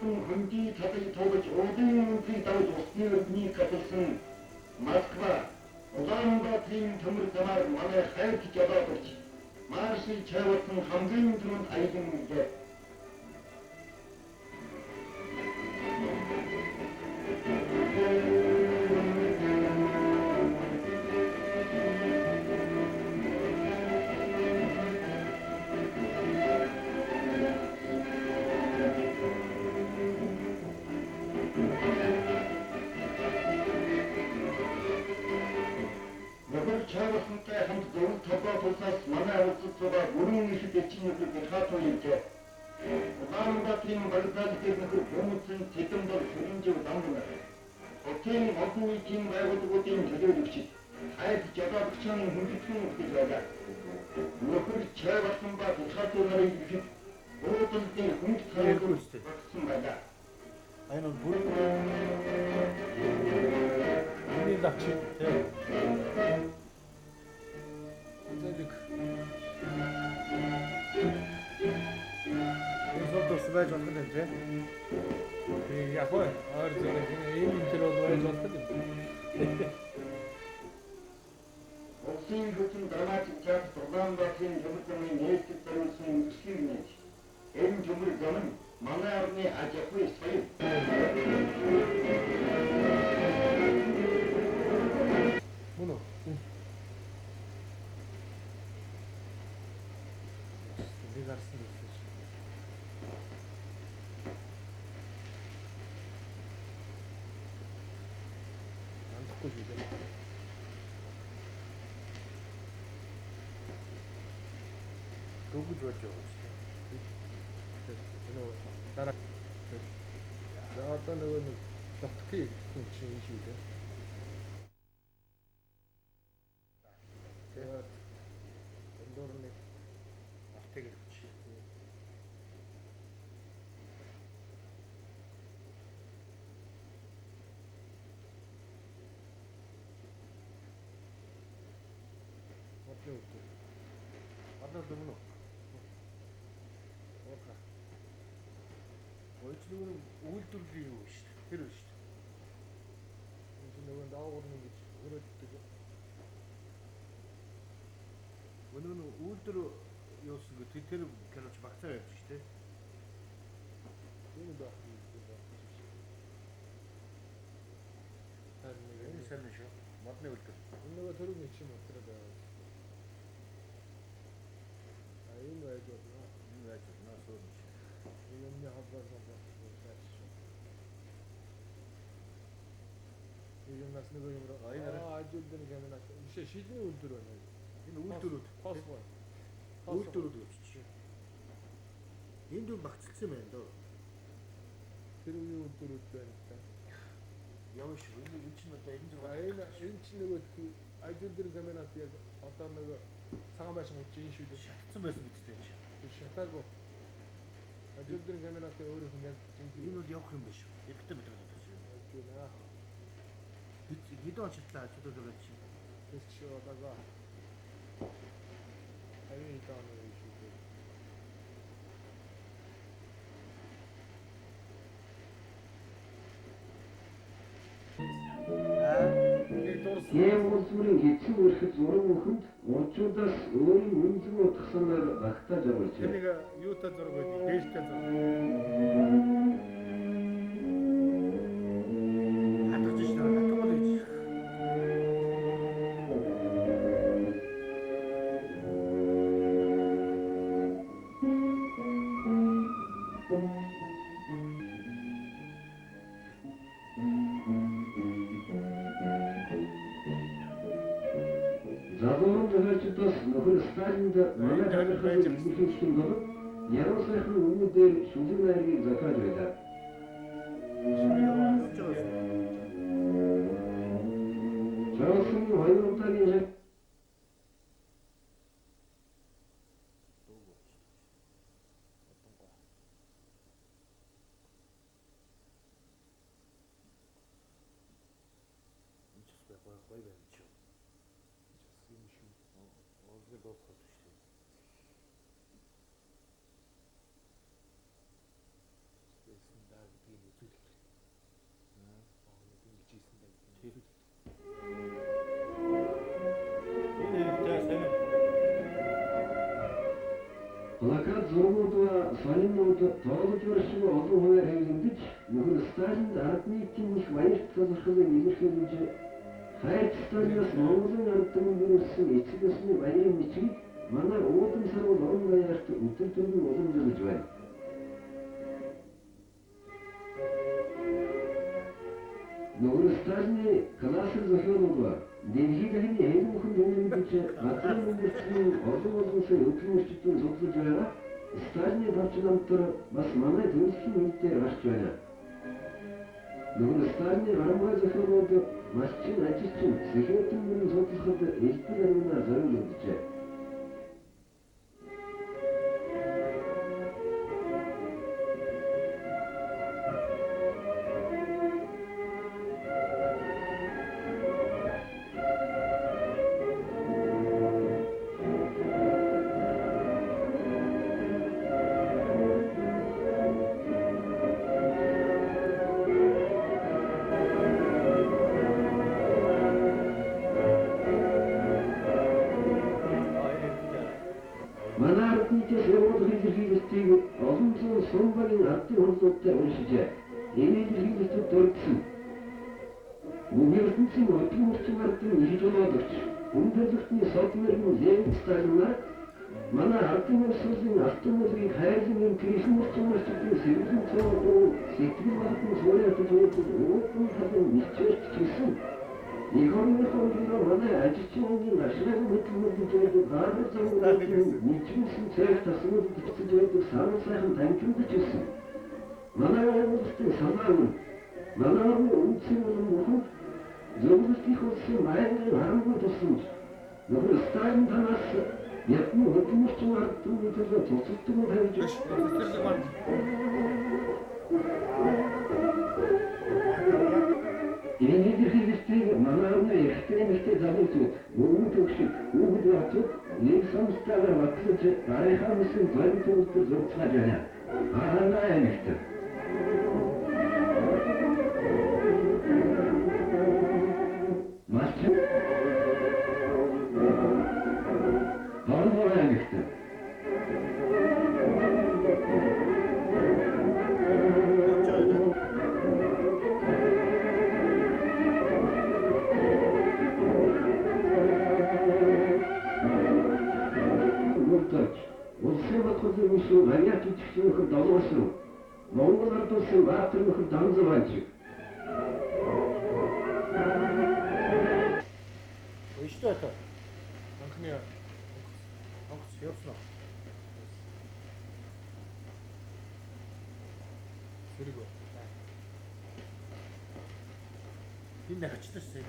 Türk'ün hangi tadı tobuç olduğunu kıytavuç osniyordni katılsın. Moskva, Ulan Batıyım Tımır Tamar, Mana Hayat Cevabıç. Marşı Çavat'ın hamdın durun aydınlıca. Çağrısında hem doğru toprak olsas, mana olsuzsa burun işi geçin yoksa bir oyunca. Ulan Batıyım Balıklar'daki bomutsun tetimdor sürünce damlına. Otel okul için baygotu otel çözülükçü. Hayat Cevabıç'ın hündüksün okutacağız. Nökür Çağrısında bir onları düşüp, o otelden hünd sarılır baksın bayda. Aynen bu. Yeni dakçı. Evet. Dedik. Son da sıvay canlı önce. Ya koy. Ağır canlı. İyi bir intro olmaya canlı. Olsun bütün dramatik tiyatro program bakın çocukların ne ettiklerini sunun üstünleyiz. En cumhurcanın manayarını acapı sayın. Bunu. Bir versin göstereyim. Mantık koyacağım. Google Drive işte. Bunu 따라. 나왔다는 거는 특히 중심이죠. 제가 언더는 되게 좋지. 어때요? 아빠도 뭐? 오카. Ölçülüğünün uğulturluğu işte, bir işte. Şimdi ben daha onun gibi öğrettik. Bunun uğulturu yolsuzluğu Twitter'ı kanalına baksana işte. Beni bakıyor burada. Sen ne şu? Mat ne uğultur? Bununla batırım için oturda. Ayın verdi. Ayın verdi. Nasıl olmuş? Yeni haberler var. Nasıl böyle bir aynen. Acilden hemen aç. Bir şey mi öldürüyor? Yine öldürüyor. Pas var. Öldürüyor. Yine bak çıksın ben de. Bir öldürüyor ben. Yavaş öyle içinde deyince var. Aynen içinde öttü. Acilden hemen atıyor. Hatanla sana başım için şuydu. Şartı mı istiyor? Şartlar bu. Acilden hemen atıyor öyle falan. Yine de yok mu şu? Bitti mi? Acil ha. Gidiyor çıktılar, çıktılar için. Keşke o da var. Hayır, tamam öyle bir şey. Yeğuzların geçi ırkıt zoru okut, orçudas öğün mümkün otıksanlar vakta cavırçı. Kendine yuta zoru koydu, değişten zoru. Hatta işte, hatta o da hiç. Zamanın cömerçitas nöhür Stalin'de Mehmet Ali Hazır bütün sundalıp, yarım sayfını umut değil, sözün ergi zakar eder. Çağısının hayır orta gelecek. Koy benim için. Yemişim. Orada da okut işte. Resim derdi. Soğuduğa, Salin'oğlu dağlı görüşümü olduğu huver evlendik. Bugün Stalin'de aratmayı etkinlik vayır tazırkılı gelir gelince hayat Stalin'as Moğol'un arıttığını görürsün, etsikosunu vayırın içi bana oğudun sarıl onunla yaştı, uturturun oğlum yılı cüvay. Bugün Stalin'i klasır zahir oldu. Devhilerini eğitim okul dönemindeki Atırın Üniversitesi'nin ordu ötülmüştükten zoklu cüvayla Stalin'e parçalanıptırı basmana dönüşkü militleri başçıvayla. Bugün Stalin'e varamaya zahir oldu. Maççın, açışçın, sıhhiyetin bunun zoklu kıldı eğitmenlerine zarı öldükçe. Mana artınca sevmodu hilirgilistigi, azımsın sonbalin arttı horsokta ölüşüce. Emedirgilistü torksun. Bu yırtınçın oturmuşçun arttın işi oladır. Undadırtın satmırın zevk Stalinlar, mana arttın sözün astımızın hayazının kirişmişçin arttın sevizin çoğu, sektirin vaktin sonra atıcıyordun, oğutun kadın misçört çıksın. 이거는 소리가 뭐냐 아지치는 나시라고 느낌을 주제도 가을 정도는 미친 신체에 다스는 주제도 사람사람 단균도 주스 만화를 볼때 상황은 만화를 움츠는 무슨 저것이 혹시 마음을 하는 거 좋습니다. 너무 스타일 담았어. 예쁜 어떤 좀 알았던 것도 저쪽도 못 해줘. Eğlencedir hizmetleri manavına ekstremiste zabutu, boğun tokşuk, uğudu atıp, insan ustalar vakıfıcı, tarihamısın zarıtılıklı zortulacağına. Ağına aymıştır. Maççı, ağına aymıştır. Olsun, hayat yetiştiğini dalmasın. Mongolar dostum, vaatını damzavancı. Что это? Анхмер. Сердце. 그리고 근데 같이 됐어요.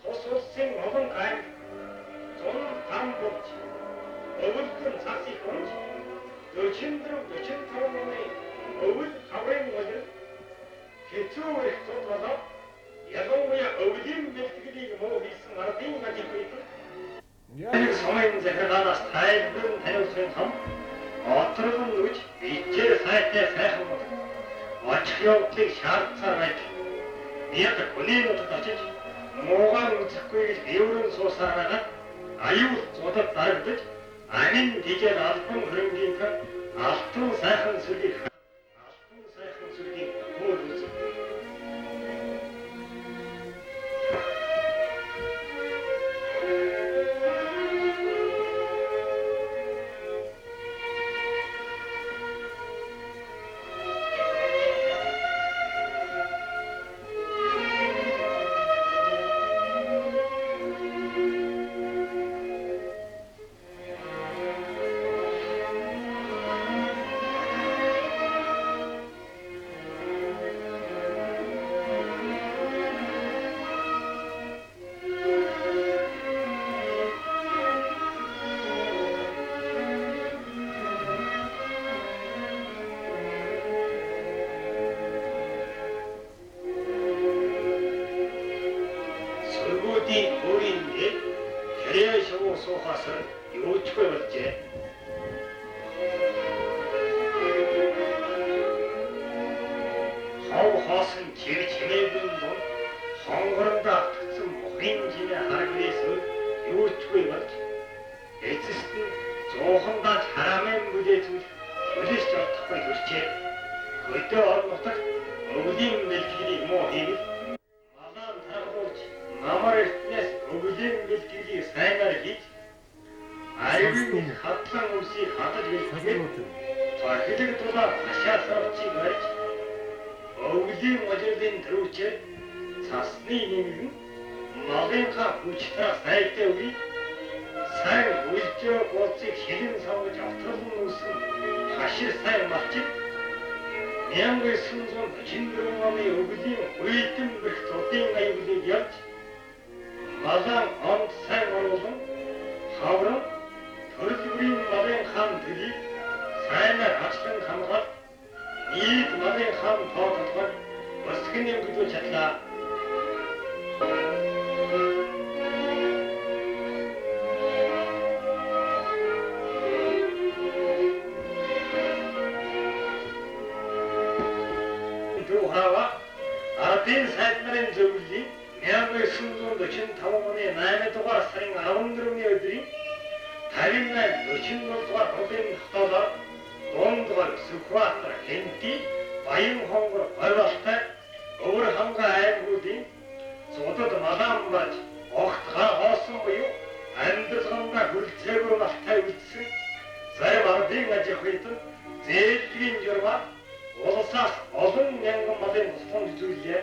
도소생 먹은 간, 좀 방법지, 어울픈 사시 공지, 여친들은 타고놈의 어울 가브랭 뭐지, 개추에 쏟아서 야동무야 어울림 멜티기리 뭐 있음 알아듣는 가지 보이든 성행제 하나 스타일은 대놓은 섬 어떻은 우치 이제 살때 새하고 어차피 샤르차라이트 니한테 권위는 어떻다지 뭐가 자꾸 이오른 소사라가 아유 쏟아 따르듯 아닌 이제 나쁜 그런 게니까 아픈 사한 소리 뭐르지 хоосон чимээгүй юм хонгорондоо автсан мохын жимээ харагдээс юучгүй болж эцэст нь зуухандаа харамын бүлээж үлээж чадахгүй хүрчээ. Өдөө орнотог өвлийн мэлтгэлийн муу хийвэл малан тархууч намар эртнээс өвлийн мэлтгэлийн сайнаар хийж аривын хатлан өмсийг хадаж бэлтгээд хилэг тулаа хашаа савчийг барьж өвлийн модерлийн төрүүчээр цасны нэмгэн малынхаа хүчтэй сайтай үе сайн үлжээ болцыг шилэн савгаж автралан үүсэн хашир сайн малчид 1994 оны өвлийн уйдэн бэх цодын аюулыг явж малан онц сайн оруулан хавран төрөлбөрийн малын хаан төлийг сайнаар ачлан хамгаал нийт малын хаан тоотолгод өсгөн өнгөж чадлаа. Ардын сайднарын зөвлөлийн 1945 оны 8 дугаар сарын 14-ний өдрийн 58-47 дугаар хотын хотоолоор дундгар Сүхбаатар Хэнти Баян хонгор ойролтой өвөр ханга аймагуудын цодод малан баж огт га хоосон буюу амьдралганда хүрэлцээгүй малтай үлдсэн зарим ардын аж ахуйн зээлгийн журмаар улсаас олон мянган малын тусламж зүйлээ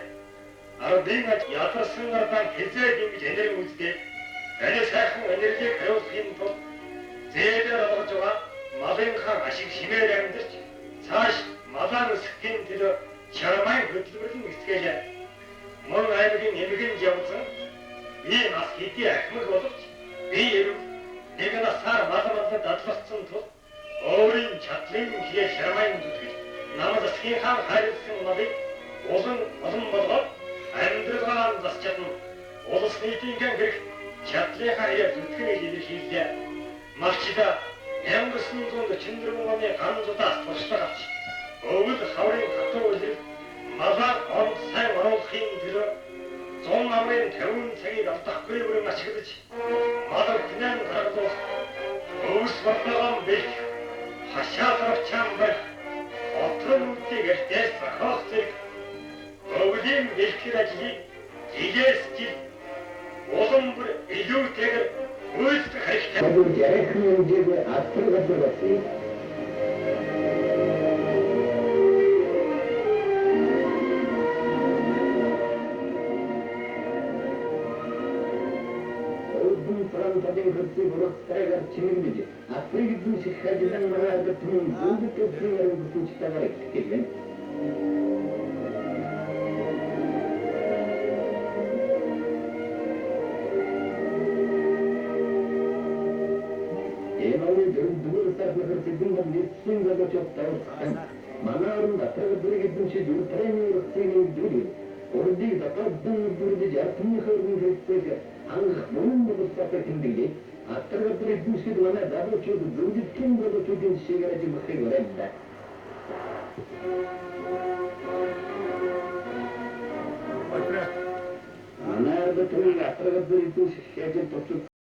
ардын аж ядарсан ардан хязээд ингэж энерги үздэг энэ сайхан энергийг хариулахын тулд зээлээр олгож байгаа малынхаа ашиг шимээр амьдарч цааш малан өсөхийн төлөө чармайн хөдөлмөрлөн эцгээлээ мөн аймгийн эмгэн явсан би нас хэдий ахмад боловч би эрв нэг насаар малмалд дадлагдсан тул өөрийн чадлын хие чармайн зүтгэж намайг засгийнхаа хайрлсан малыг олон болгоод амьдралаа засч чадна улс нийтийн гэрх чадлынхаа хие зүтгэнийг илэрхийллээ малчда 1944 оны ганцудаас туршлага авч өвөл хаврын хатуу үлрэл малаа онц сайн оруулахын төлөө 100 амрын 50 цагийг алдахгүй бүрэн ашиглаж малаа хинэн гаргадуулах өвс бартагаан бэлт хашаа тарвчаан барь отрон үлдийг эртээс зохиох зэрэг өвлийн бэлтгэр ажлыг жилээс жил улам бүр илүүтэйгээр үйлдэх хэрэгтэй. Kadın gerekmeyince de attırgatı basıyor. Öldüm Fransa'dan hırsı burası çiğnedi. Atlı gittim şıkkacıdan bana götürün. Zıldı köprülerin bütün çıtalar eksik edin. Singgada çok tavırsan, manarında tağdır gidince yurtlarını yurtlarını gidiyor. Orada da kadın durdu jartını kırdım kırıktığı, hangi bunun da bu sapetinde değil. Attırgatır gidince bana daha çok durdu kim böyle çocuğun sigaracı bakıyor orada. Manarda tağdır attırgatır gidince şişecek topçuk.